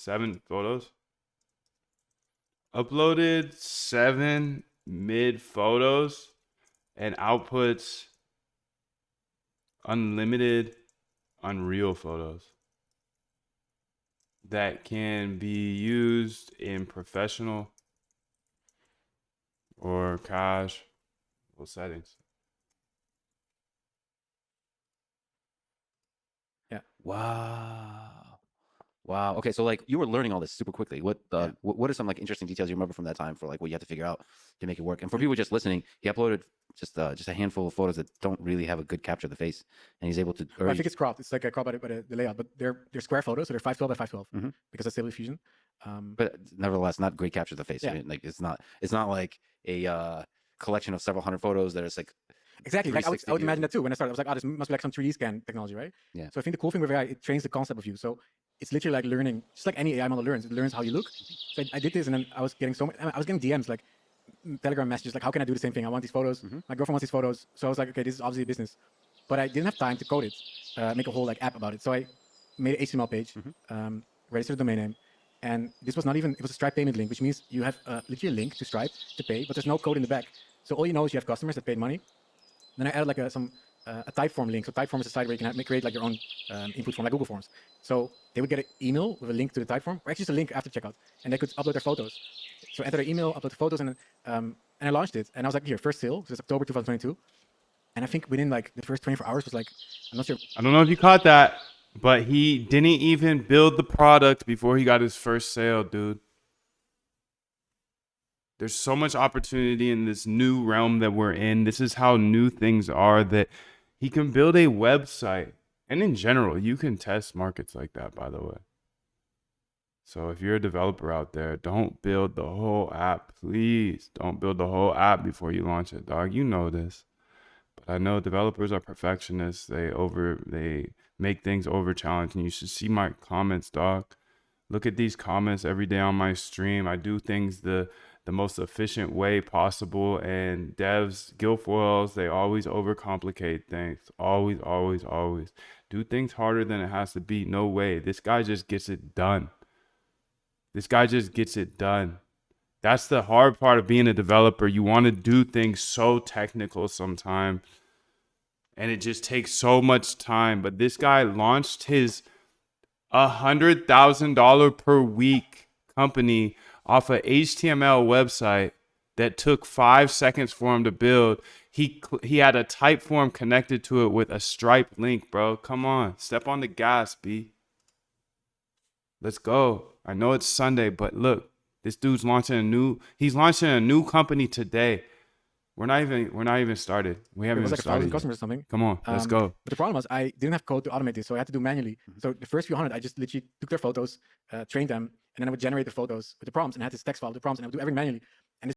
7 photos. Uploaded 7 mid photos and outputs unlimited Unreal photos that can be used in professional or casual settings. Yeah. Wow. Okay, so like you were learning all this super quickly. What are some like interesting details you remember from that time for like what you had to figure out to make it work? And for people just listening, he uploaded just a handful of photos that don't really have a good capture of the face, and he's able to. Well, I think it's cropped. It's like a crop by the layout, but they're square photos, so they're 512 by 512 Mhm. because that's Stable Diffusion. But nevertheless, not great capture of the face. Yeah. Right? Like it's not like a collection of several hundred photos that is like. Exactly. Like I would 360 imagine that too when I started. I was like, oh, this must be like some 3D scan technology, right? Yeah. So I think the cool thing with AI, it trains the concept of you. So it's literally like learning, just like any AI model learns. It learns how you look. So I did this, and then I was getting DMs like Telegram messages, like, how can I do the same thing? I want these photos. My girlfriend wants these photos. So I was like, okay, this is obviously a business, but I didn't have time to code it, make a whole like app about it. So I made an HTML page, registered the domain name, and this was not even, it was a Stripe payment link, which means you have literally a link to Stripe to pay, but there's no code in the back. So all you know is you have customers that paid money. Then I added like a Typeform link. So Typeform is a site where you can create like your own input form, like Google Forms. So they would get an email with a link to the Typeform, or actually just a link after checkout, and they could upload their photos. So enter their email, upload the photos, and I launched it. And I was like, here, first sale. So it's October 2022. And I think within like the first 24 hours was like, I'm not sure. I don't know if you caught that, but he didn't even build the product before he got his first sale, dude. There's so much opportunity in this new realm that we're in. This is how new things are, that he can build a website. And in general, you can test markets like that, by the way. So if you're a developer out there, don't build the whole app. Please don't build the whole app before you launch it, dog. You know this. But I know developers are perfectionists. They make things over challenging. You should see my comments, dog. Look at these comments every day on my stream. I do things the most efficient way possible, and devs, Guilfoils, they always overcomplicate things. Always do things harder than it has to be. No way. This guy just gets it done. That's the hard part of being a developer. You want to do things so technical sometimes, and it just takes so much time. But this guy launched his $100,000 per week company off an HTML website that took 5 seconds for him to build. He had a Typeform connected to it with a Stripe link, bro. Come on, step on the gas, B. Let's go. I know it's Sunday, but look, this dude's launching a new company today. We're not even started. We haven't even like started. 1,000 customers or something. Come on, let's go. But the problem was I didn't have code to automate this, so I had to do manually. So the first few hundred, I just literally took their photos, trained them, and then I would generate the photos with the prompts, and I had this text file with the prompts, and I would do everything manually.